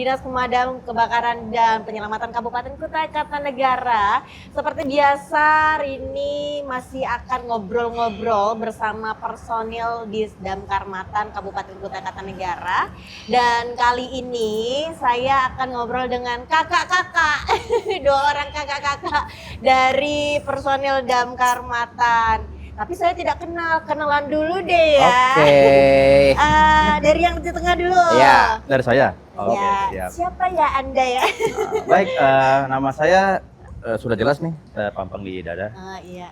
Dinas Pemadam Kebakaran dan Penyelamatan Kabupaten Kutai Kartanegara. Seperti biasa, hari ini masih akan ngobrol-ngobrol bersama personil di Damkar Matan Kabupaten Kutai Kartanegara. Dan kali ini saya akan ngobrol dengan kakak-kakak, dua orang kakak-kakak dari personil Damkar Matan. Tapi saya tidak kenal, kenalan dulu deh ya. Oke. Dari yang di tengah dulu. Ya, dari saya. Ya, Siap. siapa ya Anda ya? Baik, nama saya sudah jelas nih, pampang di dada. Iya.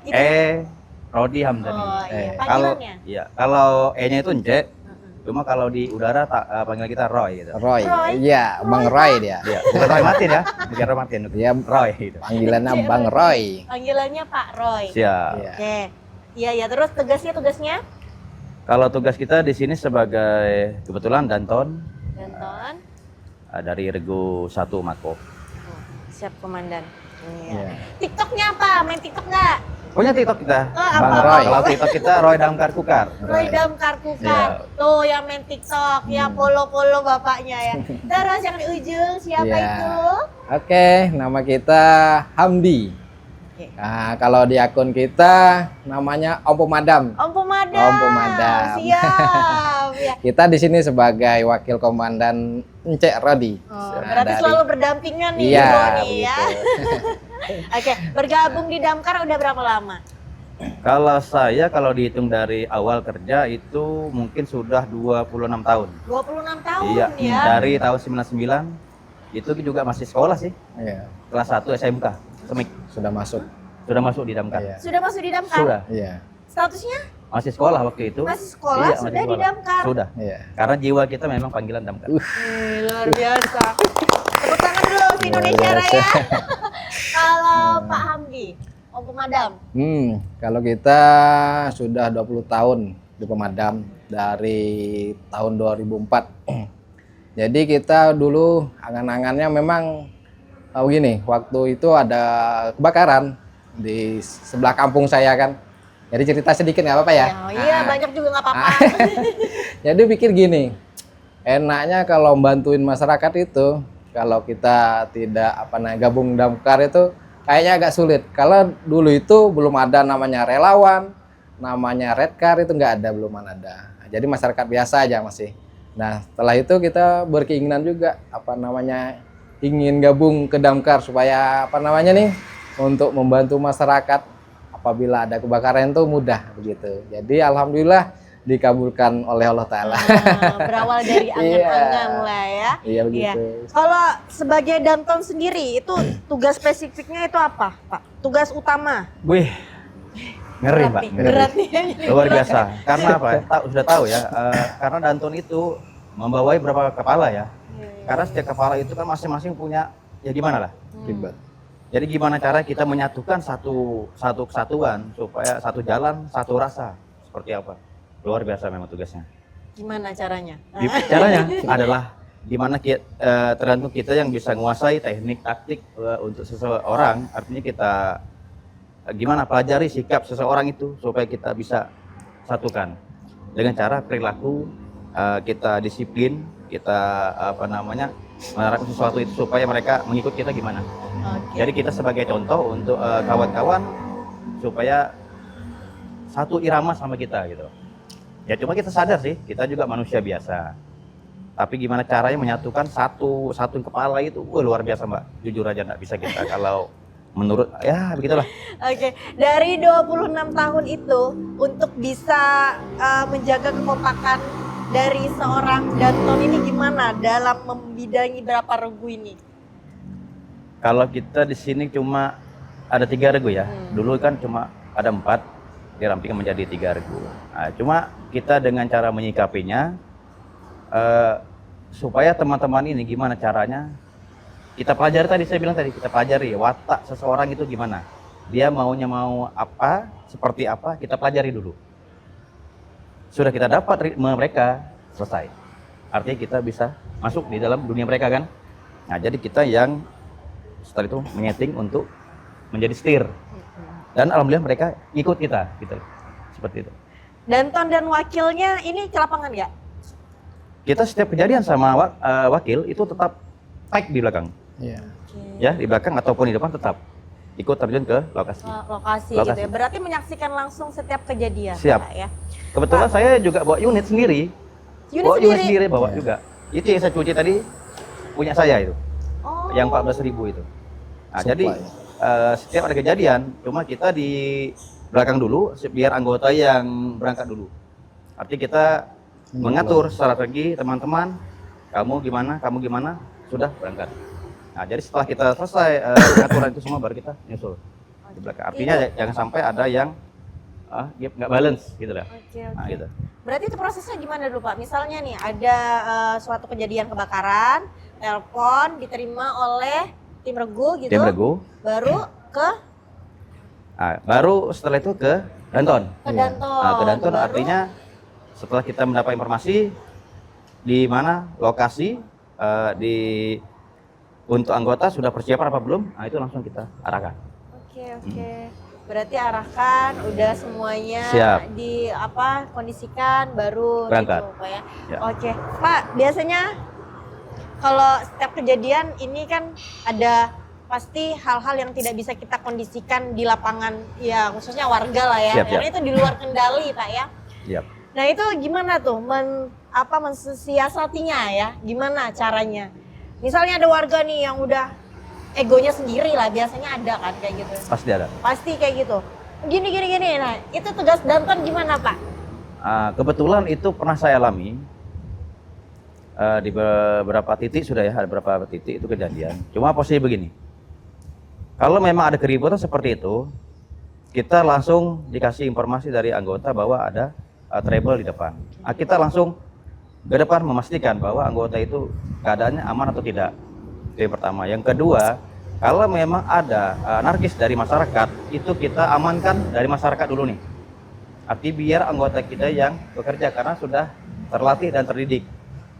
Rodi Hamdani. Oh iya, Kalau panggilannya? kalau E-nya itu Nce, cuma kalau di udara panggil kita Roy gitu. Roy. Roy? Iya, Bang Roy dia. Iya, bukan Roy Martin ya, bukan Roy Martin. Dia Roy gitu. panggilannya Bang Roy. Panggilannya Pak Roy. Siap. Iya. Oke. Iya, terus tugasnya? Kalau tugas kita di sini sebagai kebetulan Danton Danton. dari Regu 1 Mako. Siap komandan. Iya. Iya. TikToknya apa? Main TikTok nggak? Punya TikTok kita. apa? Bang Roy. Kalau TikTok kita Roy Damkar Kukar. Roy Damkar Kukar. Iya. Tuh yang main TikTok, ya follow bapaknya ya. Terus yang di ujung siapa Iya. itu? Oke, nama kita Hamdi. Oke. Nah, kalau di akun kita namanya Om Pemadam. Om Pemadam. Om Pemadam. Siap. Ya. Kita di sini sebagai wakil komandan Encek Rodi. Oh, Nah, berarti dari- selalu berdampingan nih Iya, bro nih ya. begitu. Oke, bergabung di Damkar udah berapa lama? Kalau saya kalau dihitung dari awal kerja itu mungkin sudah 26 tahun. 26 tahun Iya, ya. dari tahun 99 itu juga masih sekolah sih, Iya, kelas 1 SMK, Semik. sudah masuk. Sudah masuk di Damkar. Iya. Sudah masuk di Damkar? Sudah. Iya, Statusnya Masih sekolah waktu itu. masih sekolah, Iya, sudah masih di sekolah. Damkar. Sudah. iya. Karena jiwa kita memang panggilan Damkar. Luar biasa. Tepuk tangan dulu si Indonesia Luar Raya. biasa. Kalau Pak Hamdi, Om Pemadam. Kalau kita sudah 20 tahun di Pemadam dari tahun 2004. Jadi kita dulu angan-angannya memang gini, waktu itu ada kebakaran di sebelah kampung saya kan. Jadi cerita sedikit nggak apa-apa ya? Oh, iya, Nah, banyak juga nggak apa-apa. Jadi pikir gini, enaknya kalau bantuin masyarakat itu, kalau kita tidak gabung damkar itu kayaknya agak sulit. Kalau dulu itu belum ada namanya relawan, namanya redcar itu nggak ada, belum ada. Jadi masyarakat biasa aja masih. Nah setelah itu kita berkeinginan juga ingin gabung ke damkar supaya nih untuk membantu masyarakat apabila ada kebakaran itu mudah begitu. Jadi alhamdulillah dikabulkan oleh Allah Ta'ala. Berawal dari angan-angan lah ya. Iya begitu. Kalau sebagai Danton sendiri itu tugas spesifiknya itu apa, Pak? Tugas utama? Wih, ngeri Berat Pak. nih, Ngeri. berat nih. Luar biasa. Karena apa? Sudah tahu ya. Karena Danton itu membawai berapa kepala ya. Karena setiap kepala itu kan masing-masing punya ya gimana lah. Ribet. Jadi gimana cara kita menyatukan satu kesatuan supaya satu jalan, satu rasa. Seperti apa? Luar biasa memang tugasnya. Gimana caranya? Caranya adalah gimana tergantung kita yang bisa menguasai teknik taktik untuk seseorang. Artinya kita gimana pelajari sikap seseorang itu supaya kita bisa satukan dengan cara perilaku kita disiplin, kita menerapkan sesuatu itu supaya mereka mengikut kita gimana. Oke. Jadi kita sebagai contoh untuk kawan-kawan supaya satu irama sama kita gitu. Ya cuma kita sadar sih, kita juga manusia biasa. Tapi gimana caranya menyatukan satu kepala itu, luar biasa Mbak. Jujur aja nggak bisa kita kalau menurut, ya begitulah. Oke, dari 26 tahun itu untuk bisa menjaga kekompakan dari seorang Danton ini gimana dalam membidangi berapa regu ini? Kalau kita di sini cuma ada 3 regu ya. Dulu kan cuma ada 4, dirampingkan menjadi 3 regu. Nah, cuma kita dengan cara menyikapinya supaya teman-teman ini gimana caranya kita pelajari tadi, saya bilang tadi, kita pelajari watak seseorang itu gimana. Dia maunya mau apa, seperti apa, kita pelajari dulu. Sudah kita dapat ritme mereka, selesai. Artinya kita bisa masuk di dalam dunia mereka kan. Nah jadi kita yang setelah itu menyeting untuk menjadi setir. Dan alhamdulillah mereka ikut kita gitu. Seperti itu. Danton dan wakilnya ini ke lapangan nggak? Kita setiap kejadian sama wakil itu tetap baik di belakang. Iya. Oke. Ya, di belakang ataupun di depan tetap ikut terjun ke lokasi. Lokasi Lokasi. gitu ya. Berarti menyaksikan langsung setiap kejadian. Siap. Pak, ya. Kebetulan saya juga bawa unit sendiri. Unit sendiri. Bawa Iya. juga. Itu yang saya cuci tadi punya saya itu. Oh. Yang 14.000 itu. Nah, Supply. jadi setiap ada kejadian, cuma kita di belakang dulu biar anggota yang berangkat dulu. Artinya kita mengatur strategi teman-teman, kamu gimana, sudah berangkat. Nah, jadi setelah kita selesai pengaturan itu semua baru kita nyusul di belakang. Artinya jangan sampai ada yang nggak balance gitu lah. Oke, Nah, oke. gitu. Berarti itu prosesnya gimana dulu Pak? Misalnya nih ada suatu kejadian kebakaran, telepon diterima oleh tim regu gitu, Tim regu. baru ke Baru setelah itu ke Danton. Danton. Nah, ke Danton Baru- artinya setelah kita mendapat informasi di mana lokasi untuk anggota sudah persiapan apa belum, nah itu langsung kita arahkan. Oke, oke. Berarti arahkan udah semuanya Siap. kondisikan baru Berangkat. gitu Pak ya. Ya. Oke. Pak, biasanya kalau setiap kejadian ini kan ada pasti hal-hal yang tidak bisa kita kondisikan di lapangan ya, khususnya warga lah ya. Siap, Karena siap. itu di luar kendali Pak ya. Siap. Nah, itu gimana tuh mensiasatinya ya? Gimana caranya? Misalnya ada warga nih yang udah egonya sendiri lah, biasanya ada kan kayak gitu. Pasti ada. Pasti kayak gitu. Gini. Nah, itu tugas Danton gimana Pak? Kebetulan itu pernah saya alami di beberapa titik sudah ya, ada beberapa titik itu kejadian. Cuma posisi begini, kalau memang ada keributan seperti itu, kita langsung dikasih informasi dari anggota bahwa ada trouble di depan. Kita langsung ke depan memastikan bahwa anggota itu keadaannya aman atau tidak. Itu yang pertama. Yang kedua, kalau memang ada anarkis dari masyarakat, itu kita amankan dari masyarakat dulu nih. Arti biar anggota kita yang bekerja karena sudah terlatih dan terdidik.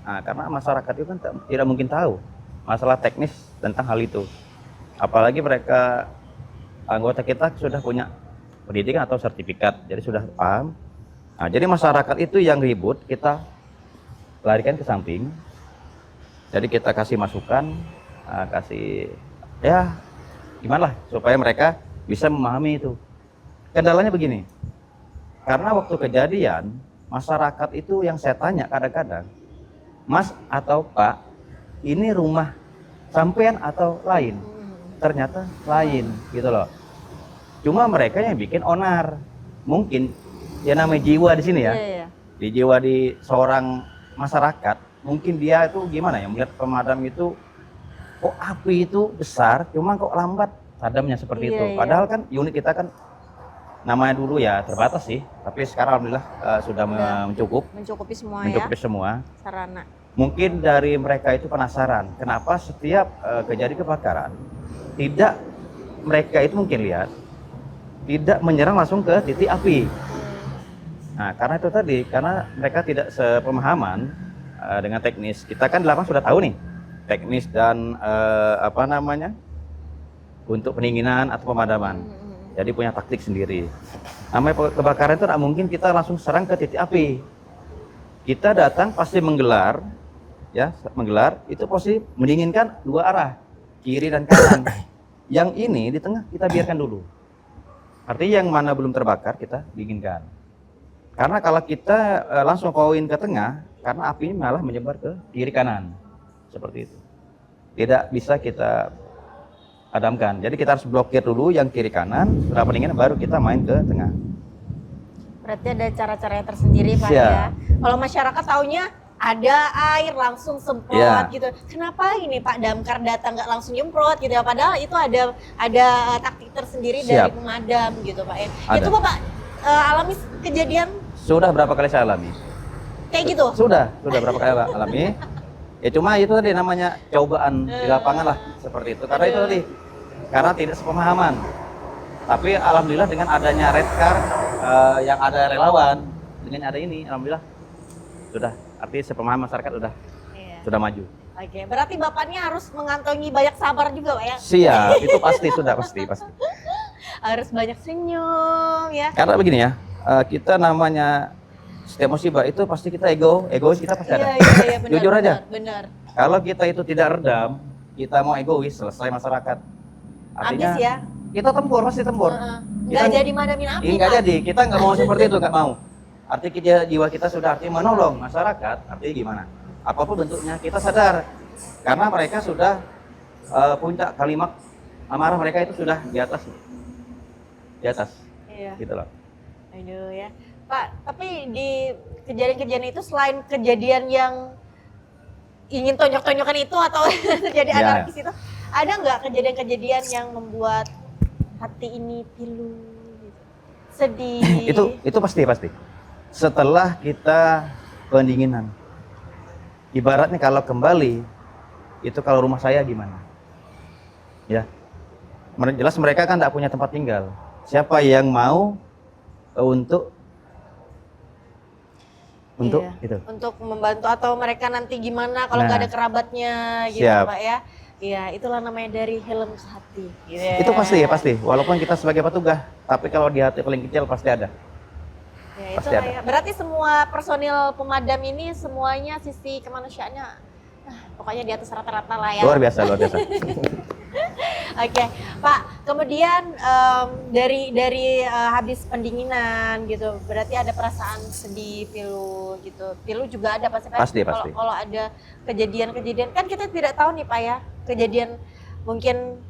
Nah, karena masyarakat itu kan tidak mungkin tahu masalah teknis tentang hal itu. Apalagi mereka anggota kita sudah punya pendidikan atau sertifikat, jadi sudah paham. Nah, jadi masyarakat itu yang ribut kita larikan ke samping. Jadi kita kasih masukan, kasih ya gimana lah supaya mereka bisa memahami itu. Kendalanya begini, karena waktu kejadian masyarakat itu yang saya tanya kadang-kadang, Mas atau Pak, ini rumah sampean atau lain? Ternyata lain gitu loh. Cuma mereka yang bikin onar. Mungkin ya namanya jiwa di sini ya. Iya. Di jiwa di seorang masyarakat, mungkin dia itu gimana ya, melihat pemadam itu kok api itu besar, cuma kok lambat padamnya seperti Iya, itu. iya. Padahal kan unit kita kan namanya dulu ya terbatas sih, tapi sekarang alhamdulillah sudah Mencukupi semua mencukupi ya semua. sarana. Mungkin dari mereka itu penasaran, kenapa setiap kejadian kebakaran tidak mereka itu mungkin lihat tidak menyerang langsung ke titik api. Nah, karena itu tadi, karena mereka tidak sepemahaman dengan teknis. Kita kan di lapangan sudah tahu nih teknis dan untuk pendinginan atau pemadaman. Jadi punya taktik sendiri. Namanya kebakaran itu tidak mungkin kita langsung serang ke titik api. Kita datang pasti menggelar, ya menggelar itu pasti mendinginkan dua arah, kiri dan kanan. Yang ini di tengah kita biarkan dulu. Artinya yang mana belum terbakar kita dinginkan. Karena kalau kita langsung koin ke tengah, karena apinya malah menyebar ke kiri kanan. Seperti itu. Tidak bisa kita padamkan. Jadi kita harus blokir dulu yang kiri kanan, setelah pendinginan baru kita main ke tengah. Berarti ada cara-caranya tersendiri Pak Siap. ya. Kalau masyarakat taunya ada air langsung semprot Iya. gitu. Kenapa ini Pak Damkar datang nggak langsung nyemprot gitu ya? Padahal itu ada taktik tersendiri dari Siap. pemadam gitu Pak ya. Ada. Itu Bapak alami kejadian Sudah berapa kali saya alami? kayak gitu? Sudah berapa kali alami. Ya cuma itu tadi namanya cobaan di lapangan lah seperti itu. Karena itu tadi, karena tidak sepemahaman. Tapi alhamdulillah dengan adanya red car yang ada relawan, dengan ada ini alhamdulillah sudah, artinya sepemahaman masyarakat Iya. sudah maju. Oke, berarti bapaknya harus mengantongi banyak sabar juga Pak ya? Siap, itu pasti sudah pasti. Harus banyak senyum ya. Karena begini ya, kita namanya setiap musibah itu pasti kita egois kita pasti ada. Iya, benar, Jujur aja. Benar. Kalau kita itu tidak redam, kita mau egois, selesai masyarakat. Artinya Habis ya. kita tempur, pasti tempur. Nggak Kita- jadi madamin api. Nggak Pak. jadi, kita nggak mau seperti itu, nggak mau. Artinya jiwa kita sudah artinya menolong masyarakat, artinya gimana? Apapun bentuknya, kita sadar. Karena mereka sudah puncak kalimat amarah mereka itu sudah di atas. Di atas, Iya. gitu loh. Aduh ya. Pak, tapi di kejadian-kejadian itu selain kejadian yang ingin tonjok-tonjokan itu atau terjadi Ya. anarkis itu, ada nggak kejadian-kejadian yang membuat hati ini pilu, gitu? Sedih? Itu pasti. Setelah kita pendinginan. Ibaratnya kalau kembali, itu kalau rumah saya gimana? Ya. Jelas mereka kan tidak punya tempat tinggal. Siapa yang mau untuk Iya. itu? Untuk membantu atau mereka nanti gimana kalau nggak Nah. ada kerabatnya gitu Siap. Pak ya. Iya, itulah namanya dari helm ke hati. Gitu ya. Itu pasti. Walaupun kita sebagai petugas, tapi kalau di hati paling kecil pasti ada. Ya, Pasti itulah ada. ya. Berarti semua personil pemadam ini semuanya sisi kemanusiaannya pokoknya di atas rata-rata lah ya. Luar biasa. Oke, Pak. Kemudian dari habis pendinginan gitu, berarti ada perasaan sedih, pilu gitu. Pilu juga ada pasti. Pasti. Kalau ada kejadian-kejadian, kan kita tidak tahu nih Pak ya, kejadian mungkin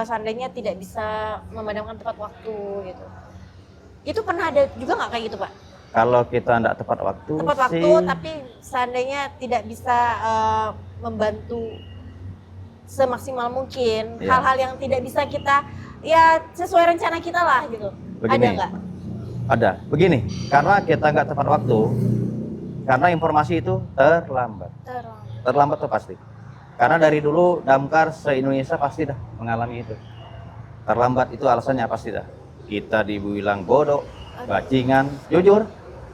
seandainya tidak bisa memadamkan tepat waktu gitu. Itu pernah ada juga nggak kayak gitu Pak? Kalau kita tidak tepat waktu, Tepat waktu, sih, tapi seandainya tidak bisa membantu semaksimal mungkin, Iya. hal-hal yang tidak bisa kita ya sesuai rencana kita lah gitu. Ada Begini. nggak? Ada. Begini, karena kita nggak tepat waktu, karena informasi itu terlambat. Terlambat tuh pasti. Karena dari dulu damkar se-Indonesia pasti dah mengalami itu. Terlambat itu alasannya pasti dah. Kita dibilang bodoh, bajingan, jujur.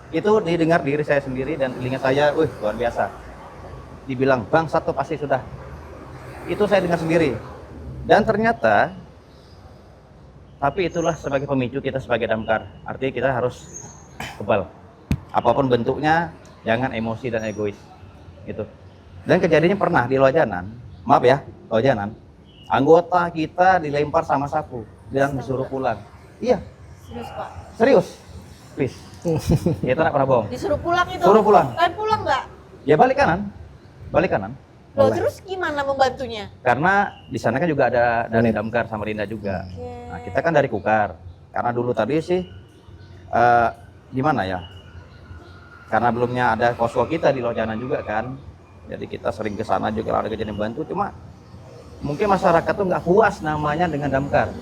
Itu didengar diri saya sendiri dan telinga saya, luar biasa. Dibilang bangsat tuh pasti sudah. Itu saya dengar sendiri. Dan ternyata, tapi itulah sebagai pemicu kita sebagai damkar. Artinya kita harus kebal. Apapun bentuknya, jangan emosi dan egois. Gitu. Dan kejadiannya pernah di Lojanan, maaf ya, Lojanan, anggota kita dilempar sama sapu dan disuruh pulang. Iya, Serius Pak? serius. Please. Kita nggak pernah bohong. Disuruh pulang itu? Suruh pulang. Kalian pulang nggak? Ya balik kanan. Balik kanan. Loh, Boleh. terus gimana membantunya? Karena di sana kan juga ada dari Damkar Samarinda juga. Oke. Nah, kita kan dari Kukar. Karena dulu tadi sih di mana ya? Karena belumnya ada posko kita di Lojanan juga kan. Jadi kita sering ke sana juga ada kejadian bantu. Cuma mungkin masyarakat tuh nggak puas namanya dengan Damkar.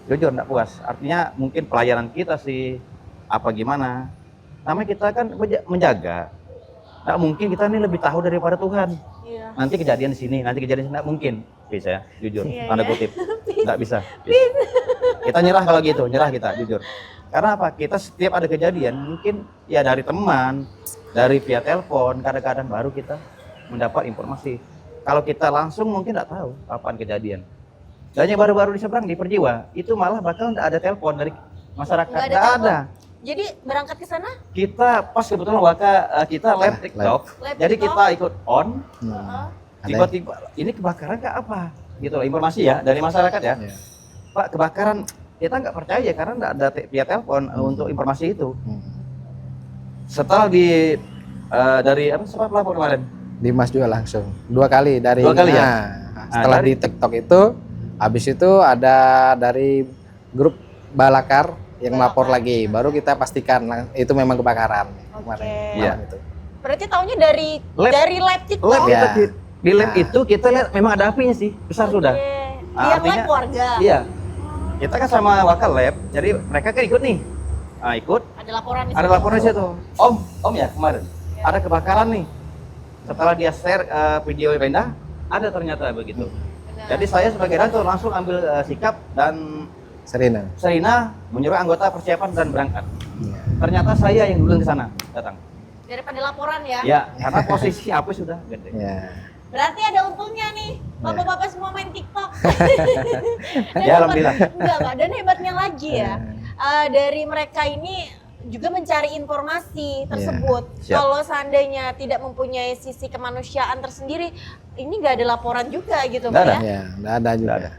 Jujur nggak puas. Artinya mungkin pelayanan kita sih apa gimana? Namanya kita kan menjaga. Nggak mungkin kita ini lebih tahu daripada Tuhan. Iya. Nanti kejadian di sini, nanti kejadian di sini, nggak mungkin. Bisa ya, jujur, Iya, tanda iya. kutip. Nggak bisa. Kita nyerah kalau gitu, nyerah kita, jujur. Karena apa? Kita setiap ada kejadian, mungkin ya dari teman, dari via telepon, kadang-kadang baru kita mendapat informasi. Kalau kita langsung mungkin nggak tahu kapan kejadian. Dan yang baru-baru di seberang, di Perjiwa, itu malah bakal nggak ada telepon dari masyarakat. Nggak ada Nggak telepon. ada. Jadi berangkat ke sana? Kita pas kebetulan kita live TikTok, Live jadi TikTok. kita ikut on, Heeh. tiba-tiba ini kebakaran nggak apa gitu loh, informasi ya dari masyarakat ya. Iya. Pak, kebakaran, kita nggak percaya karena nggak ada via telepon untuk informasi itu. Setelah dari apa sempat lapor kemarin, Dimas juga langsung 2 kali dari 2 kali ya? setelah dari- di TikTok itu, habis itu ada dari grup Balakar yang melapor lagi, baru kita pastikan itu memang kebakaran kemarin. Iya. malam itu. Berarti taunya dari live TikTok. lab Ya. di lab Nah. itu kita lihat memang ada apinya sih besar sudah. Oke. Ah, Yang artinya- live warga. Iya, kita kan sama wakal lab, jadi mereka kan ikut nih, ikut. Ada laporan di Ada situ. laporan di situ. Om ya kemarin ada kebakaran nih. Setelah dia share video Renda, ada ternyata begitu. Benar. Jadi saya sebagai Ranto langsung ambil sikap dan Serina. Serina menyuruh anggota persiapan dan berangkat. Iya. Ternyata saya yang duluan ke sana datang. Daripada laporan ya. Ya, karena posisi api sudah gede. Ya. Berarti ada untungnya nih. Bapak-bapak semua main TikTok. Dan Ya, alhamdulillah. Enggak, dan hebatnya lagi ya. Dari mereka ini juga mencari informasi tersebut. Siap. Kalau seandainya tidak mempunyai sisi kemanusiaan tersendiri, ini nggak ada laporan juga gitu, Nggak Pak ada. ya? Ya, nggak ada juga. Nggak ada.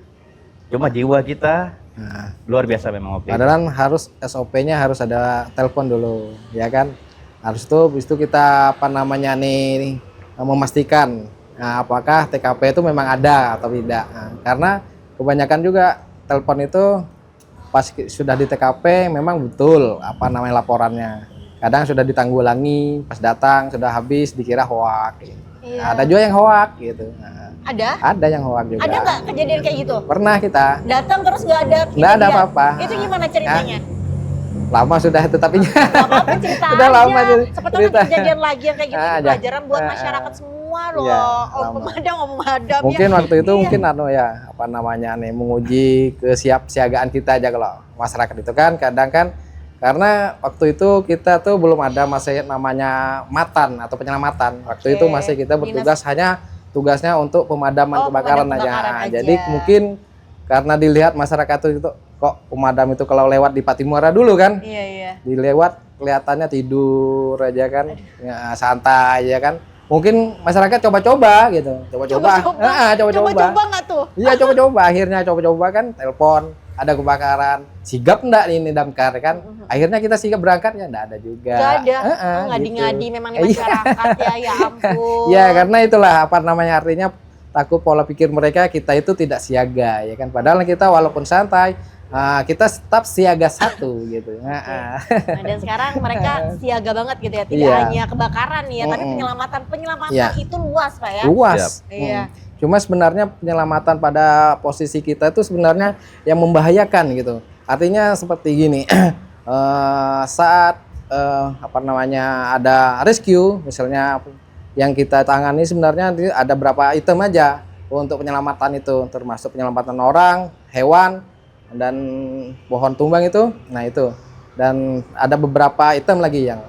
Cuma jiwa kita Nah, luar biasa memang. Oke. padahal harus SOP-nya harus ada telepon dulu, ya kan? Habis itu kita apa namanya nih memastikan apakah TKP itu memang ada atau tidak. Nah, karena kebanyakan juga telepon itu pas sudah di TKP memang betul apa namanya laporannya. Kadang sudah ditanggulangi, pas datang sudah habis dikira hoak. Iya. Ada juga yang hoak gitu. Nah, Ada yang hoak juga. ada nggak kejadian kayak gitu? Pernah kita. Datang terus nggak ada Nggak ada kejadian. apa-apa. Itu gimana ceritanya? Lama sudah tetapi Gak apa-apa cerita Udah aja. lama jadi Siapa tahu cerita. nanti kejadian lagi yang kayak gitu Ah, ini aja. pelajaran buat Ah, masyarakat semua loh. iya, Om lama. pemadam mungkin ya. waktu itu Iya. mungkin ya apa namanya nih menguji kesiapsiagaan kita aja kalau masyarakat itu kan kadang kan karena waktu itu kita tuh belum ada masih namanya matan atau penyelamatan. Waktu Oke. itu masih kita bertugas hanya tugasnya untuk pemadaman Oh, kebakaran pemadam aja. kebakaran Nah, aja. jadi mungkin karena dilihat masyarakat itu kok pemadam itu kalau lewat di Patimura dulu kan Iya, iya. dilewat kelihatannya tidur aja kan ya, santai ya kan mungkin masyarakat coba-coba gitu coba-coba Coba-coba nggak tuh? iya coba-coba akhirnya coba-coba kan telepon ada kebakaran sigap enggak ini damkar kan akhirnya kita sigap berangkat ya enggak ada juga Gak ada. Heeh, Ngadi-ngadi gitu. memang di masyarakat ya, ya ampun. ya karena itulah apa namanya artinya takut pola pikir mereka kita itu tidak siaga ya kan padahal kita walaupun santai kita tetap siaga satu gitu. Nah, dan sekarang mereka siaga banget gitu ya, tidak Iya. hanya kebakaran nih ya, tapi Mm-mm. penyelamatan Iya. itu luas Pak ya. Luas. Iya. Cuma sebenarnya penyelamatan pada posisi kita itu sebenarnya yang membahayakan gitu. Artinya seperti gini, saat apa namanya ada rescue, misalnya yang kita tangani sebenarnya ada berapa item aja untuk penyelamatan itu, termasuk penyelamatan orang, hewan, dan pohon tumbang itu. Nah itu. Dan ada beberapa item lagi yang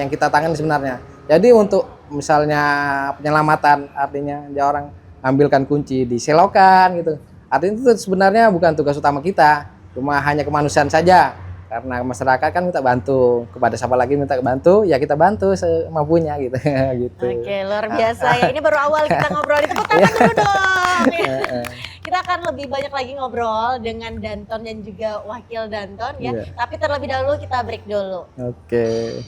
kita tangani sebenarnya. Jadi untuk misalnya penyelamatan artinya dia orang ambilkan kunci diselokan gitu. Artinya itu sebenarnya bukan tugas utama kita, cuma hanya kemanusiaan saja. Karena masyarakat kan minta bantu, kepada siapa lagi minta bantu, ya kita bantu semampunya gitu. gitu. Oke, luar biasa ya. Ini baru awal kita ngobrol. Tepuk tangan dulu dong. Kita akan lebih banyak lagi ngobrol dengan Danton dan juga Wakil Danton ya. Iya. Tapi terlebih dahulu kita break dulu. Oke.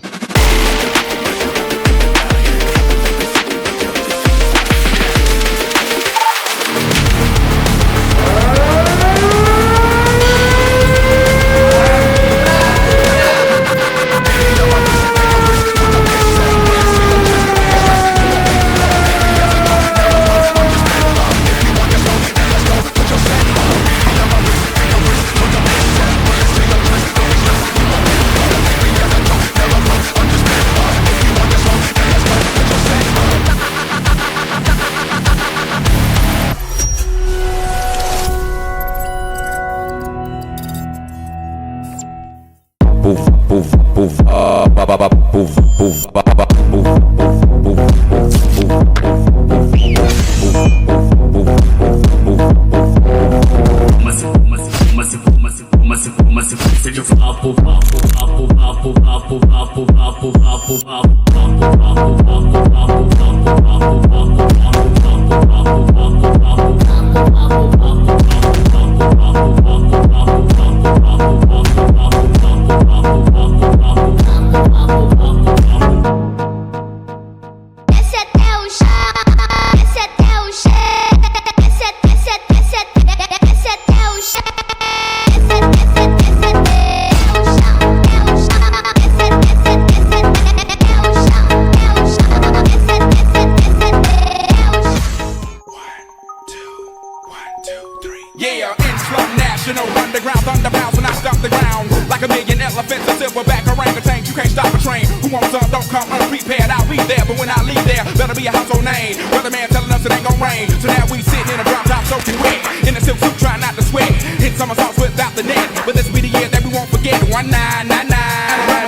Yeah, in-slum national underground thunder bounce when I stomp the ground like a million elephants, a silverback orangutan. You can't stop a train. Who wants some? Don't come unprepared. I'll be there, but when I leave there, better be a household name. Weatherman telling us it ain't gon' rain, so now we sitting in a drop top soaking wet in a silk suit, trying not to sweat. Hit somersaults without the net, but this be the year that we won't forget. 1999.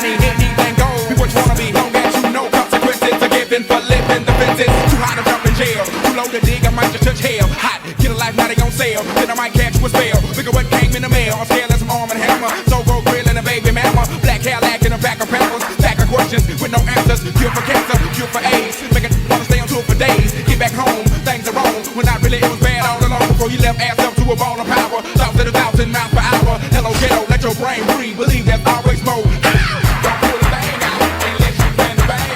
Anything goes. Be what you wanna be, long as you know consequences are given for living the fences. Too hot to jump in jail, too low to dig. I might just touch hell. Hot, get a life now they gon' sell. Then I might catch you a spell. Look at what came in the mail. I'm scaling some arm and hammer. So go grilling a baby mama. Black hair lack in the back of questions with no answers. Cure for cancer, cure for AIDS. Make it wanna stay on tour for days. Get back home, things are wrong. When I really it was bad all along before you left ass up to a ball of power. Thoughts at 1,000 miles per hour. Hello ghetto, let your brain breathe. Believe there's always more. Don't pull the thing out unless you plan to bang.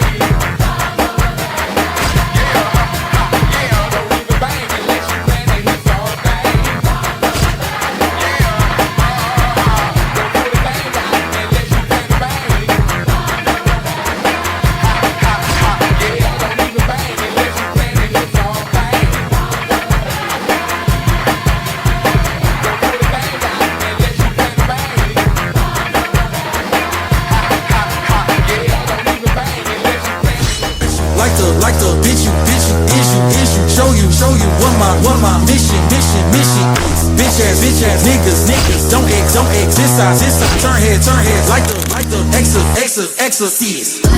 Yeah, don't leave it bang unless you plan to hit all thing. Like to bitch you, issue, show you what my mission is. Bitch ass niggas, don't exist, turn head, like the exorcist. I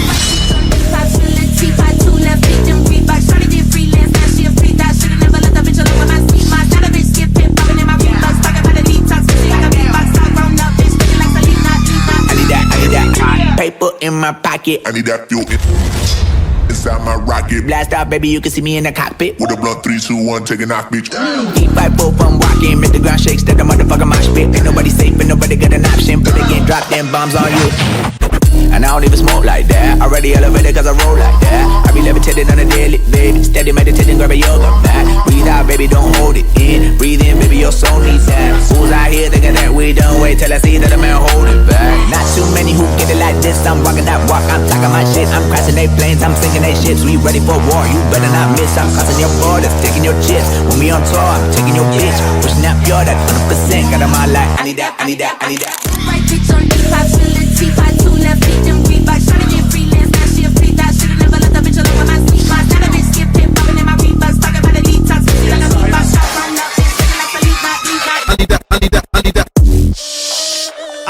need that paper in my pocket. I need that fuel inside my rocket. Blast out, baby, you can see me in the cockpit. With a blunt 3, 2, 1, take a knock, bitch. Deep fight, both from walking, make the ground shake, step the motherfucker mosh pit. Ain't nobody safe, ain't nobody got an option. But they get dropped, them bombs on you. And I don't even smoke like that. Already elevated cause I roll like that. I be levitating on a daily, baby. Steady meditating, grab a yoga mat. Breathe out, baby, don't hold it in. Breathe in, baby, your soul needs that. Fools out here thinking that we done wait till I see that a man hold it back. Not too many who get it like this. I'm rocking that walk, I'm talking my shit. I'm crashing they planes, I'm sinking they ships. We ready for war, you better not miss. I'm crossing your borders, taking your chips. When we on tour, I'm taking your bitch. Pushing that pure, that 100%. Got on my life, I need that, I need that, I need that. Right bitch on D5, chillin' T5, 2 left feet, them Reeboks. Tryna get freelance, now she a free thot. Shoulda never let the bitch alone with my sleep. Now that bitch skip hip, poppin' in my Reeboks. Talking about a detox, bitch, like a Reebok. Shot run up, bitch, looking like Felipe, not Reebok.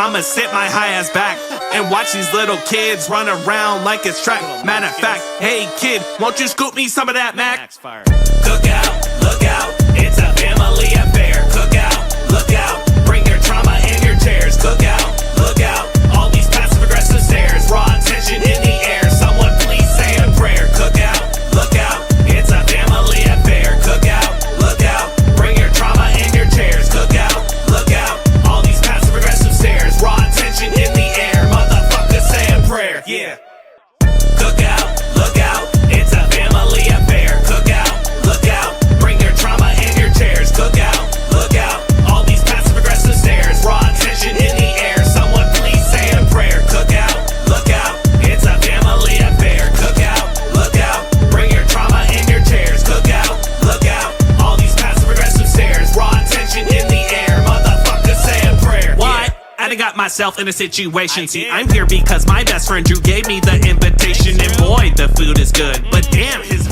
I'ma sit my high ass back and watch these little kids run around like it's track. Matter of fact, hey kid, won't you scoop me some of that Mac? Cook out, look out, it's a family affair. Cook out, look out, bring your trauma and your tears. Cook out, look out, all these passive aggressive stares. Raw tension in the air, someone please say a prayer. Cook out, look out, it's a family affair. Cook out, look out, bring your trauma and your tears. Cook out, look out, all these passive aggressive stares. Raw tension in the air, motherfucker say a prayer. Yeah. Cook out, look out, it's a family affair. Cook out, look out, bring your trauma and your tears. Cook out, look out, all these passive aggressive stares. Raw tension in the air, someone please say a prayer. Cook out, look out, it's a family affair. Cook out, look out, bring your trauma and your tears. Cook out, look out, all these passive aggressive stares. Raw tension in the air, motherfucker say a prayer. What? I done got myself in a situation. See, I'm here because my best friend Drew gave me the invitation. And boy, the food is good. But damn, his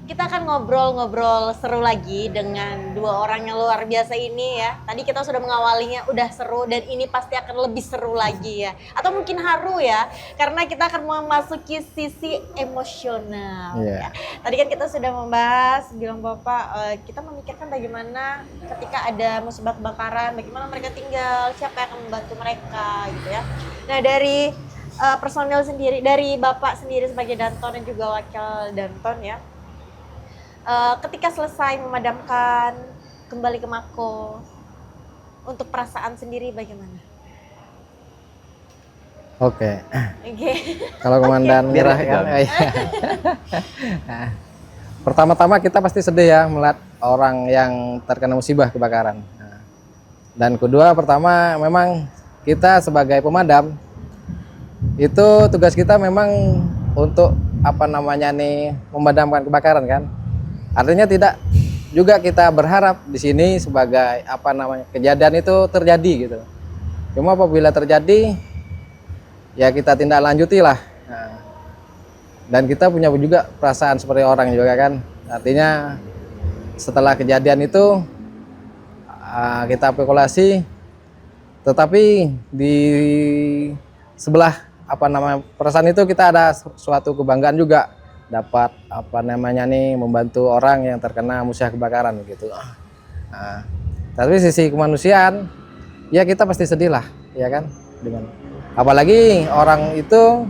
Kita akan ngobrol-ngobrol seru lagi dengan dua orang yang luar biasa ini ya. Tadi kita sudah mengawalinya udah seru dan ini pasti akan lebih seru lagi ya. Atau mungkin haru ya, karena kita akan memasuki sisi emosional ya. Tadi kan kita sudah membahas, bilang Bapak, kita memikirkan bagaimana ketika ada musibah kebakaran, bagaimana mereka tinggal, siapa yang akan membantu mereka gitu ya. Nah dari personil sendiri, dari Bapak sendiri sebagai Danton dan juga wakil Danton ya. Ketika selesai memadamkan, kembali ke Mako, untuk perasaan sendiri bagaimana? Oke. Oke. Kalau komandan Biar merah ya, kan, Bang. iya. Nah, pertama-tama kita pasti sedih ya melihat orang yang terkena musibah kebakaran. Nah, dan kedua, pertama memang kita sebagai pemadam itu tugas kita memang untuk apa namanya nih memadamkan kebakaran kan. Artinya tidak juga kita berharap di sini sebagai apa namanya kejadian itu terjadi gitu. Cuma apabila terjadi ya kita tindak lanjuti lah. Nah, dan kita punya juga perasaan seperti orang juga kan. Artinya setelah kejadian itu kita evaluasi, tetapi di sebelah apa namanya perasaan itu kita ada suatu kebanggaan juga dapat apa namanya nih membantu orang yang terkena musibah kebakaran gitu. Nah, tapi sisi kemanusiaan ya kita pasti sedih lah ya kan, dengan apalagi orang itu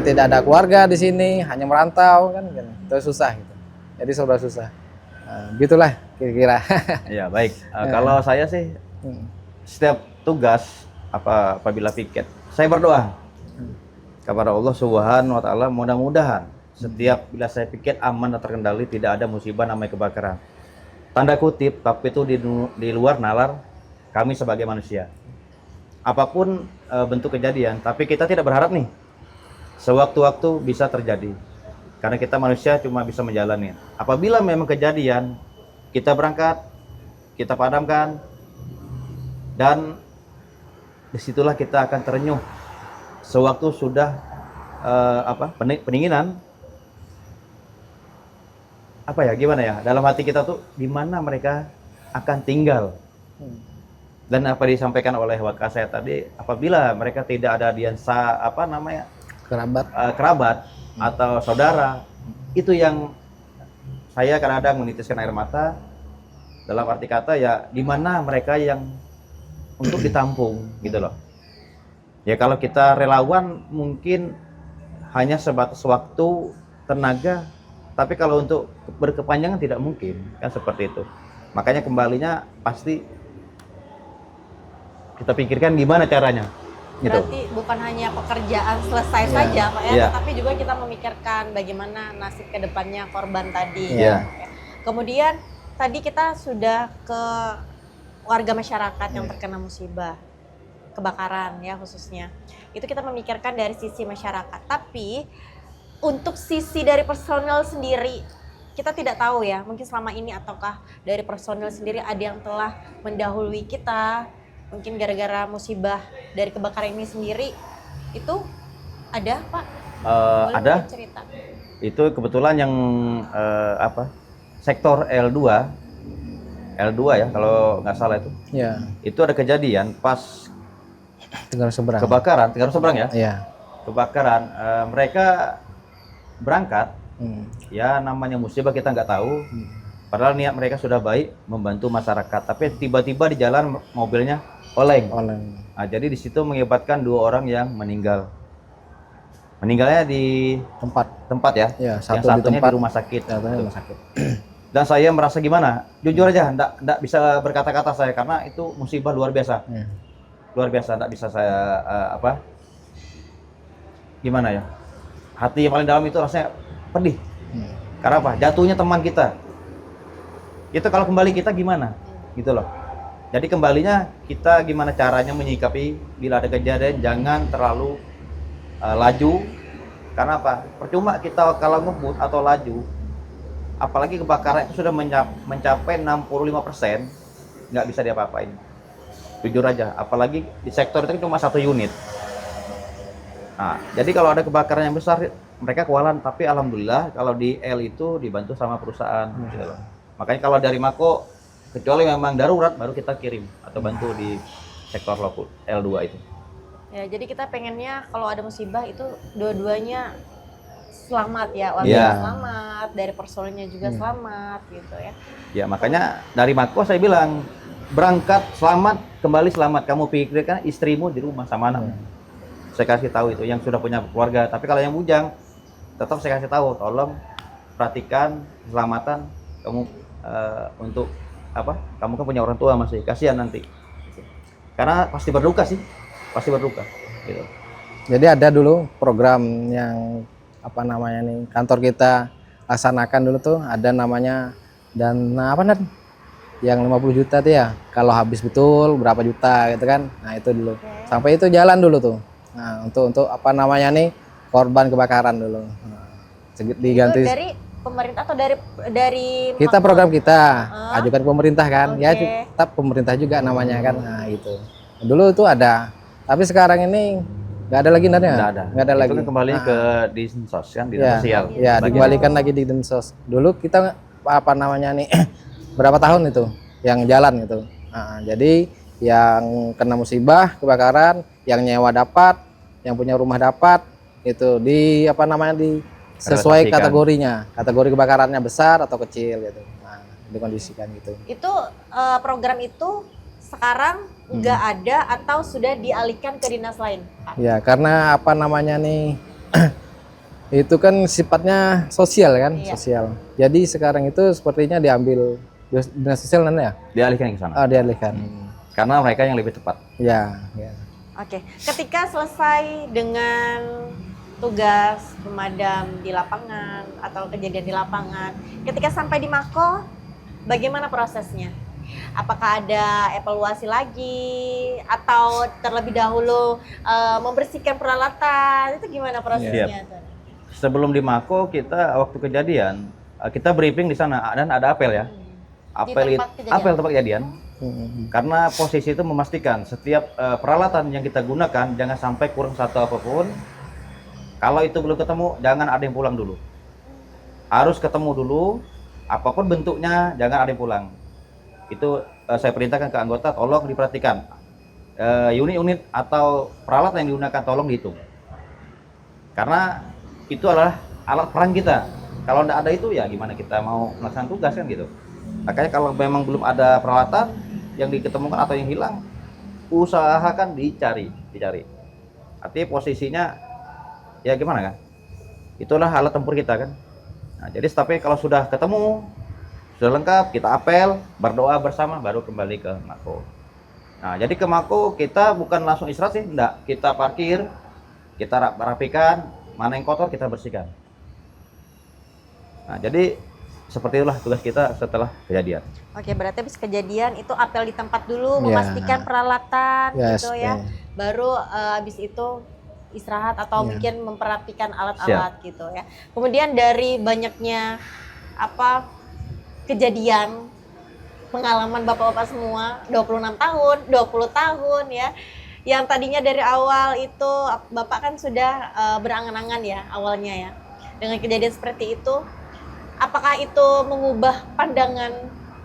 tidak ada keluarga di sini, hanya merantau kan, itu susah gitu. Jadi serba susah. Gitulah kira-kira. Ya baik. Kalau saya sih setiap tugas apabila piket, saya berdoa kepada Allah Subhanahu wa taala, mudah-mudahan setiap bila saya piket aman dan terkendali, tidak ada musibah namanya kebakaran. Tanda kutip, tapi itu di luar nalar kami sebagai manusia. Apapun bentuk kejadian, tapi kita tidak berharap nih sewaktu-waktu bisa terjadi. Karena kita manusia cuma bisa menjalani. Apabila memang kejadian, kita berangkat, kita padamkan, dan disitulah kita akan terenyuh. Sewaktu sudah pendinginan, gimana ya? Dalam hati kita tuh di mana mereka akan tinggal. Dan apa disampaikan oleh wakil saya tadi, apabila mereka tidak ada diansa kerabat atau saudara, itu yang saya kadang-kadang menitiskan air mata. Dalam arti kata ya, di mana mereka yang untuk ditampung gitu loh. Ya kalau kita relawan mungkin hanya sebatas waktu, tenaga, tapi kalau untuk berkepanjangan tidak mungkin kan, seperti itu. Makanya kembalinya pasti kita pikirkan gimana caranya. Berarti bukan hanya pekerjaan selesai saja Pak ya, tapi juga kita memikirkan bagaimana nasib kedepannya korban tadi. Kemudian tadi kita sudah ke warga masyarakat yang terkena musibah kebakaran ya khususnya. Itu kita memikirkan dari sisi masyarakat. Tapi untuk sisi dari personel sendiri kita tidak tahu ya, mungkin selama ini ataukah dari personel sendiri ada yang telah mendahului kita, mungkin gara-gara musibah dari kebakaran ini sendiri, itu ada Pak? Ada. Cerita. Itu kebetulan yang sektor L2 ya kalau nggak salah itu. Ya. Itu ada kejadian pas Tinggal seberang. kebakaran, tinggal seberang ya. Iya. Kebakaran, mereka berangkat. Ya namanya musibah kita nggak tahu. Padahal niat mereka sudah baik membantu masyarakat, tapi tiba-tiba di jalan mobilnya oleng. Nah, jadi di situ mengakibatkan 2 orang yang meninggal. Meninggalnya di tempat ya. Ya, yang satunya di rumah sakit. Dan saya merasa gimana? Jujur aja, enggak bisa berkata-kata saya, karena itu musibah luar biasa. Luar biasa, enggak bisa saya gimana ya? Hati yang paling dalam itu rasanya pedih. Karena apa? Jatuhnya teman kita. Itu kalau kembali kita gimana? Gitu loh. Jadi kembalinya kita gimana caranya menyikapi bila ada kejadian, jangan terlalu laju. Karena apa? Percuma kita kalau ngebut atau laju, apalagi kebakaran itu sudah mencapai 65%, nggak bisa diapa-apain. Jujur aja, apalagi di sektor itu cuma 1 unit. Nah, jadi kalau ada kebakaran yang besar, mereka kewalahan. Tapi alhamdulillah kalau di L itu dibantu sama perusahaan. Gitu loh. Makanya kalau dari Mako, kecuali memang darurat, baru kita kirim atau bantu di sektor lokal L2 itu. Ya, jadi kita pengennya kalau ada musibah itu dua-duanya selamat ya, warga selamat, dari personelnya juga selamat gitu ya. Ya makanya dari Mako saya bilang, berangkat selamat, kembali selamat. Kamu pikirkan istrimu di rumah sama anak. Saya kasih tahu itu yang sudah punya keluarga. Tapi kalau yang bujang, tetap saya kasih tahu, tolong perhatikan keselamatan kamu untuk apa? Kamu kan punya orang tua masih, kasihan nanti. Karena pasti berduka sih, pasti berduka. Gitu. Jadi ada dulu program yang apa namanya nih kantor kita laksanakan dulu tuh, ada namanya dana apa nih? Yang 50 juta tuh ya, kalau habis betul berapa juta gitu kan. Nah itu dulu, sampai itu jalan dulu tuh. Nah untuk apa namanya nih korban kebakaran dulu. Diganti. Itu dari pemerintah atau dari Kita Mako? program kita Ah. ajukan ke pemerintah kan, ya Oke. tetap pemerintah juga namanya kan, nah itu. Dulu itu ada, tapi sekarang ini nggak ada lagi nantinya. Nggak ada Itu lagi. kan kembali Ah. ke dinsos kan, dinas Ya, sosial. ya Bagian- dikembalikan lagi di dinsos. Dulu kita apa namanya nih berapa tahun itu yang jalan itu. Nah, jadi yang kena musibah kebakaran, yang nyewa dapat, yang punya rumah dapat, itu di apa namanya di sesuai Relokasikan. kategorinya, kategori kebakarannya besar atau kecil gitu. Nah, dikondisikan gitu. Itu program itu sekarang nggak ada atau sudah dialihkan ke dinas lain, Pak? Ya, karena apa namanya nih itu kan sifatnya sosial kan, Iya. sosial. Jadi sekarang itu sepertinya diambil dinas sosial nanti ya. Dialihkan ke sana. Dialihkan. Karena mereka yang lebih tepat. Ya, ya. Oke, ketika selesai dengan tugas pemadam di lapangan atau kejadian di lapangan, ketika sampai di Mako, bagaimana prosesnya? Apakah ada evaluasi lagi atau terlebih dahulu membersihkan peralatan? Itu gimana prosesnya? Tuan? Sebelum di Mako kita waktu kejadian kita briefing di sana dan ada apel ya. Apel tempat kejadian? apel tempat kejadian. Hmm. Karena posisi itu memastikan setiap peralatan yang kita gunakan jangan sampai kurang satu apapun. Kalau itu belum ketemu, jangan ada yang pulang dulu. Harus ketemu dulu, apapun bentuknya, jangan ada yang pulang. Itu saya perintahkan ke anggota, tolong diperhatikan. Unit-unit atau peralatan yang digunakan tolong dihitung. Karena itu adalah alat perang kita. Kalau tidak ada itu ya gimana kita mau melaksanakan tugas kan gitu. Makanya kalau memang belum ada peralatan yang diketemukan atau yang hilang, usahakan dicari. Artinya posisinya ya gimana kan? Itulah alat tempur kita kan. Nah, jadi tapi kalau sudah ketemu, sudah lengkap, kita apel, berdoa bersama, baru kembali ke Mako. Nah, jadi ke Mako kita bukan langsung istirahat sih, enggak. Kita parkir, kita rapikan, mana yang kotor kita bersihkan. Nah, jadi seperti itulah tugas kita setelah kejadian. Oke, berarti habis kejadian itu apel di tempat dulu, Ya. memastikan peralatan Yes, gitu ya. ya. Baru habis itu istirahat atau Ya. mungkin memperhatikan alat-alat gitu ya. Kemudian dari banyaknya apa kejadian pengalaman Bapak-bapak semua 26 tahun, 20 tahun ya. Yang tadinya dari awal itu Bapak kan sudah berangan-angan ya awalnya ya. Dengan kejadian seperti itu, apakah itu mengubah pandangan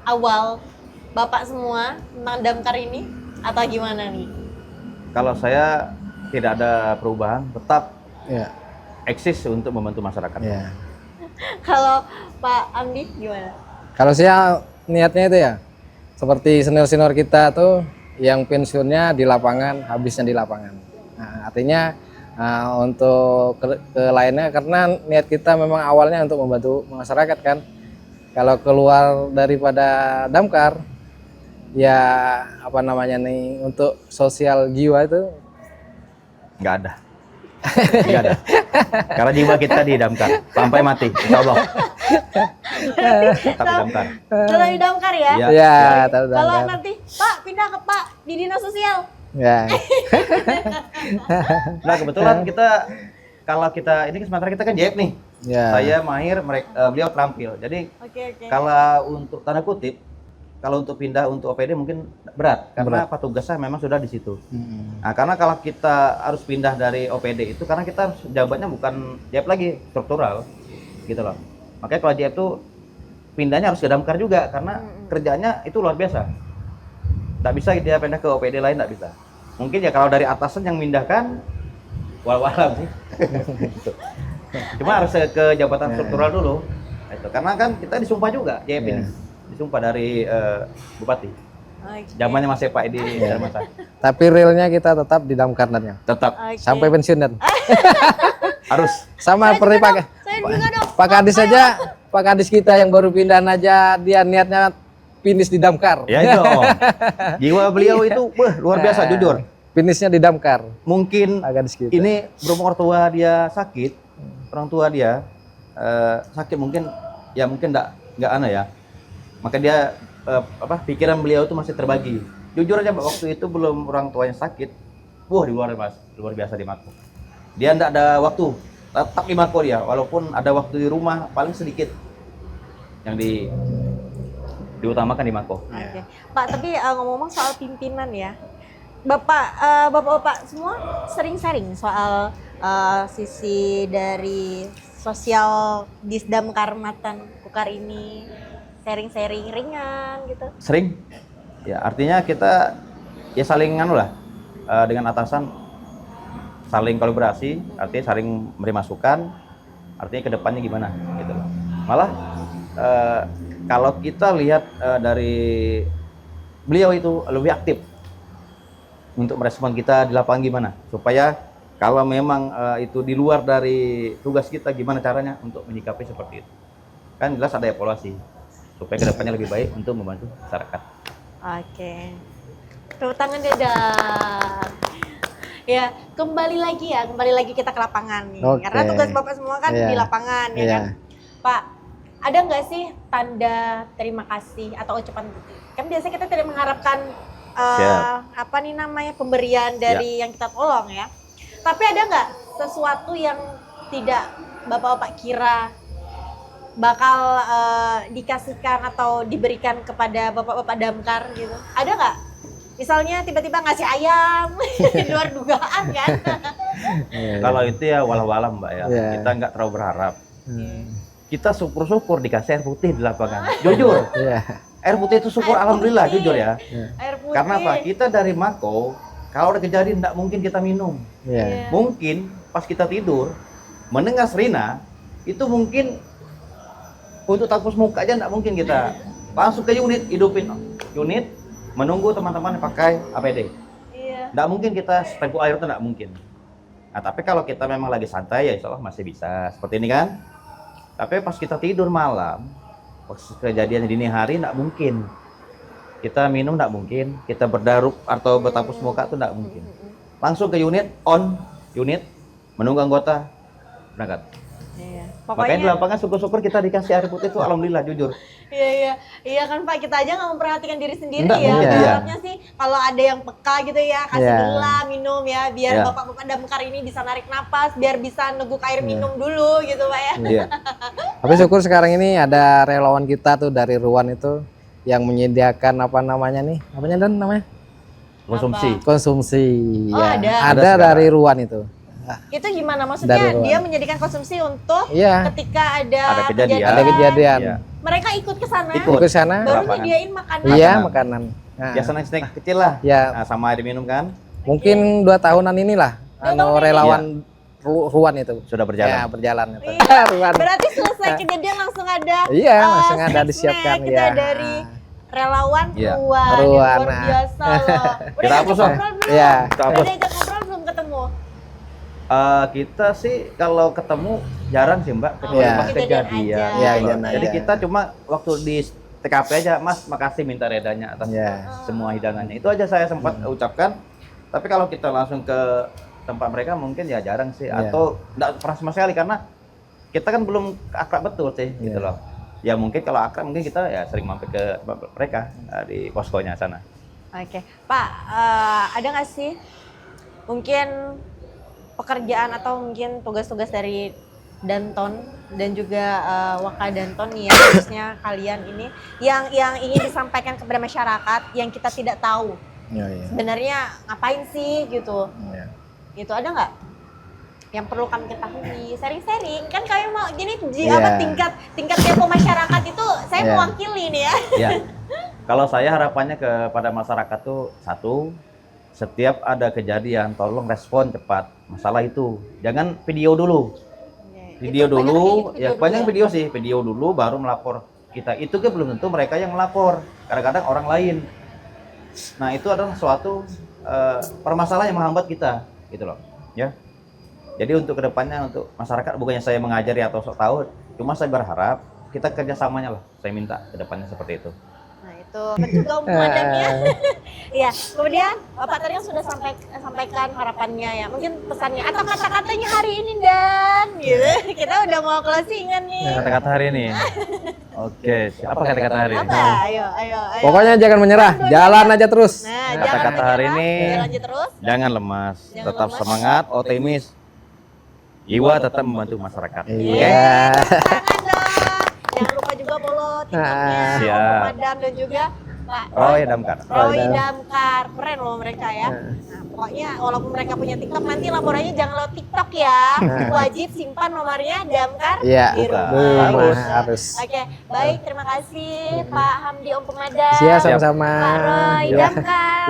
awal Bapak semua tentang damkar ini atau gimana nih? Kalau saya tidak ada perubahan, tetap Ya, eksis untuk membantu masyarakat. ya. Kalau Pak Amdi gimana? Kalau saya niatnya itu ya seperti senior-senior kita tuh yang pensiunnya di lapangan, habisnya di lapangan. Nah, artinya untuk ke lainnya karena niat kita memang awalnya untuk membantu masyarakat kan. Kalau keluar daripada damkar ya apa namanya nih untuk sosial jiwa itu Nggak ada. Nggak ada. Karena jiwa kita di damkar sampai mati, insya Allah. Tetap di damkar. Kalau di damkar ya? Ya. ya tahu Kalau damkar. nanti Pak pindah ke Pak di dinas sosial. Ya. Nah kebetulan kita kalau kita ini sementara kita kan JF nih. Ya. Saya mahir, beliau terampil. Jadi Oke. kalau untuk tanda kutip, kalau untuk pindah untuk OPD mungkin berat karena petugasnya memang sudah di situ. Nah, karena kalau kita harus pindah dari OPD itu karena kita jabatannya bukan JF lagi, struktural gitu loh. Makanya kalau JF itu pindahnya harus ke damkar juga karena kerjanya itu luar biasa. Nggak bisa dia pindah ke OPD lain, nggak bisa. Mungkin ya kalau dari atasan yang mindahkan, walau sih. Gitu. Cuma harus ke jabatan struktural dulu. Itu karena kan kita disumpah juga JF ini. Disumpah dari bupati. Oke. Zamannya masih Pak Edi Darmasa. Tapi realnya kita tetap di damkar nantinya. Tetap Oke. Sampai pensiun dan. harus. Sama Saya seperti juga Pak dong, saya juga dong. Pak Kadis aja, Pak Kadis kita yang baru pindahan aja dia niatnya finish di damkar. Ya itu. Jiwa beliau itu luar biasa jujur. Finishnya di damkar. Mungkin Pak Kadis kita. ini berumur tua dia sakit, orang tua dia sakit mungkin nggak aneh ya. Maka dia pikiran beliau itu masih terbagi. Jujur aja waktu itu belum orang tuanya sakit, di luar biasa di Mako. Dia enggak ada waktu tetap di Mako dia, walaupun ada waktu di rumah paling sedikit yang diutamakan di Mako. Oke. Pak, tapi ngomong-ngomong soal pimpinan ya, bapak-bapak semua sering sharing soal sisi dari sosial Disdam Karmatan Kukar ini, sharing-sharing ringan gitu. Sering, ya artinya kita ya saling dengan atasan saling kolaborasi, artinya saling memberi masukan, artinya kedepannya gimana gitu loh. Malah kalau kita lihat dari beliau itu lebih aktif untuk merespon kita di lapangan gimana, supaya kalau memang itu di luar dari tugas kita gimana caranya untuk menyikapi seperti itu. Kan jelas ada evaluasi supaya kedepannya lebih baik untuk membantu masyarakat. Oke. Tepuk tangan Dedang. Ya, kembali lagi kita ke lapangan nih. Oke. Karena tugas Bapak semua kan Iya. di lapangan ya Iya. kan. Pak, ada nggak sih tanda terima kasih atau ucapan kan biasanya kita tidak mengharapkan apa nih namanya pemberian dari yang kita tolong ya. Tapi ada nggak sesuatu yang tidak Bapak-bapak kira bakal dikasihkan atau diberikan kepada Bapak-bapak damkar gitu? Ada nggak? Misalnya tiba-tiba ngasih ayam di luar dugaan kan? Kalau itu ya walau-walam Mbak ya, Iya. kita nggak terlalu berharap. Kita syukur-syukur dikasih air putih di lapangan. Jujur, Iya. air putih itu syukur Air alhamdulillah putih. jujur ya. Air putih. Karena apa? Kita dari Mako, kalau ada kejadian nggak mungkin kita minum. Iya. Mungkin pas kita tidur, mendengar serina, itu mungkin untuk tapus muka aja nggak mungkin kita langsung ke unit, hidupin unit, menunggu teman-teman pakai APD. Iya. Nggak mungkin kita setempuh air itu nggak mungkin. Nah, tapi kalau kita memang lagi santai ya insya Allah masih bisa seperti ini kan. Tapi pas kita tidur malam, pas kejadian dini hari nggak mungkin. Kita minum nggak mungkin, kita berdaruk atau bertapus muka itu nggak mungkin. Langsung ke unit, unit, menunggu anggota, berangkat. Iya. Makanya di Pokoknya lapangan syukur-syukur kita dikasih air putih itu alhamdulillah jujur. iya kan Pak, kita aja nggak memperhatikan diri sendiri Enggak, ya. iya. Berharapnya sih kalau ada yang peka gitu ya, kasih Iya. gelas minum ya, biar Iya. bapak-bapak damkar ini bisa narik napas, biar bisa neguk air minum dulu gitu Pak ya. Iya. Tapi syukur sekarang ini ada relawan kita tuh dari Ruan itu yang menyediakan apa namanya nih? Apanya Dan namanya? Konsumsi. Konsumsi. Oh, ya. ada. Ada Ada sekarang. dari Ruan itu. Itu gimana Dari maksudnya? luar. Dia menyediakan konsumsi untuk Iya. ketika ada Ada kejadian. Ada kejadian. Iya. Mereka ikut ke sana, Ikut. Ke sana. baru Lapangan. nyediain makanan. Iya, Makanan. makanan. Nah, Ya snack kecil lah. Ya. Nah, sama air minum kan mungkin 2 tahunan inilah tahunan relawan Ruan itu. sudah berjalan. Ya, berjalan itu. Iya. Ruan. Berarti selesai kejadian langsung ada Iya, langsung ada snack-snack disiapkan, gitu ya. dari relawan Iya. Ruan, yang Ruan, luar nah. biasa loh. Udah Kita hapus, diajak Om. ngobrol belum? Iya. Kita Udah hapus. diajak ngobrol belum ketemu? Kita sih kalau ketemu jarang sih Mbak, kecuali Iya. pas Kejadian kejadian. aja. Iya, Gitu. kejadian Jadi aja. kita cuma waktu di TKP aja, Mas makasih minta redanya atas Iya. semua hidangannya. Itu aja saya sempat ucapkan. Tapi kalau kita langsung ke tempat mereka mungkin ya jarang sih, Iya. atau nggak pernah sama sekali karena kita kan belum akrab betul sih gitu Iya. loh. Ya mungkin kalau akrab mungkin kita ya sering mampir ke tempat mereka di poskonya sana. Oke, Pak, ada nggak sih mungkin pekerjaan atau mungkin tugas-tugas dari Danton dan juga Waka Danton nih ya, khususnya kalian ini yang ingin disampaikan kepada masyarakat yang kita tidak tahu Iya, iya. sebenarnya ngapain sih gitu, Iya. gitu ada nggak yang perlu kami ketahui, sharing-sharing kan kami mau gini Iya. apa tingkat kepo masyarakat itu saya Iya. mewakili nih ya. Ya, kalau saya harapannya kepada masyarakat tuh satu, setiap ada kejadian tolong respon cepat masalah itu. Jangan video dulu, video Itu dulu, ya dulu banyak video sih, video dulu baru melapor kita. Itu kan belum tentu mereka yang melapor, kadang-kadang orang lain. Nah itu adalah suatu permasalahan yang menghambat kita, gitu loh, ya. Jadi untuk kedepannya untuk masyarakat bukannya saya mengajari atau sok tahu, cuma saya berharap kita kerjasamanya lah. Saya minta kedepannya seperti itu. Nah itu betul juga madamnya. Iya, kemudian Bapak tadi yang sudah sampaikan harapannya ya, mungkin pesannya atau kata-katanya hari ini Dan, gitu. Kita udah mau closingan nih. Kata-kata hari ini. Oke, siapa kata-kata hari ini? Apa? Ayo. Pokoknya jangan menyerah, jalan aja terus. Nah, Kata-kata jangan hari menyerah, ini. ya lanjut terus. Jangan lemas, Jangan tetap lemas. semangat, optimis. Iwa tetap membantu masyarakat. Iya. Tangan dong. Jangan lupa juga follow TikToknya Siap. Om Pemadam dan juga Pak Roy Damkar. Roy Damkar. Keren loh mereka ya. Nah, pokoknya walaupun mereka punya TikTok, nanti laporannya jangan lewat TikTok ya. Wajib simpan nomornya Damkar Iya. di rumah. Harus. Oke, baik, terima kasih Pak Hamdi Om Pemadam. Siap, sama-sama. Pak Roy Iya. Damkar,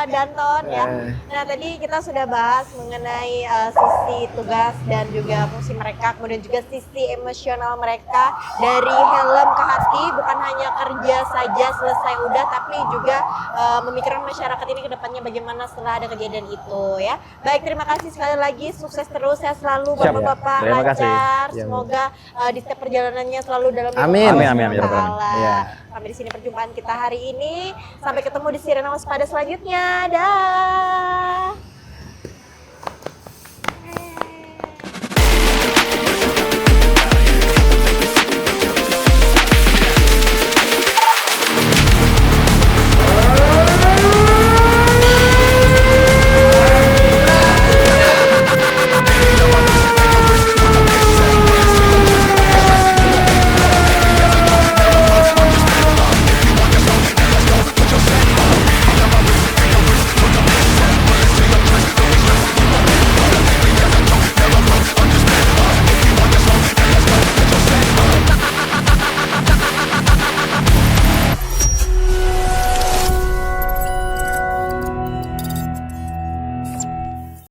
Danton ya. Nah, tadi kita sudah bahas mengenai sisi tugas dan juga fungsi mereka, kemudian juga sisi emosional mereka dari helm ke hati, bukan hanya kerja saja selesai udah, tapi juga memikirkan masyarakat ini ke depannya bagaimana setelah ada kejadian itu ya. Baik, terima kasih sekali lagi, sukses terus, sehat selalu Siap. Bapak-bapak, Terima kasih. lancar, Ya. semoga di setiap perjalanannya selalu dalam Amin. lindungan Amin, Allah ya Rabbal Ta'ala. Iya. Sampai di sini perjumpaan kita hari ini. Sampai ketemu di Sirena Waspada selanjutnya. Dah.